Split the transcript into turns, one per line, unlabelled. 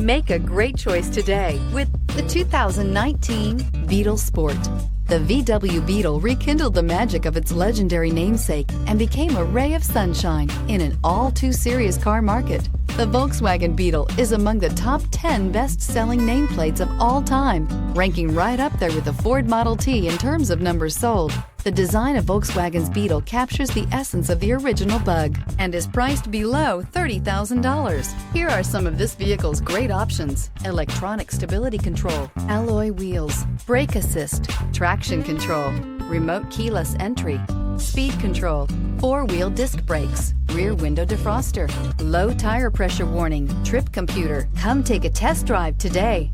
Make a great choice today with the 2019 Beetle Sport. The VW Beetle rekindled the magic of its legendary namesake and became a ray of sunshine in an all-too-serious car market. The Volkswagen Beetle is among the top 10 best-selling nameplates of all time, ranking right up there with the Ford Model T in terms of numbers sold. The design of Volkswagen's Beetle captures the essence of the original bug and is priced below $30,000. Here are some of this vehicle's great options: electronic stability control, alloy wheels, brake assist, traction control, remote keyless entry, speed control, four-wheel disc brakes, rear window defroster, low tire pressure warning, trip computer. Come take a test drive today.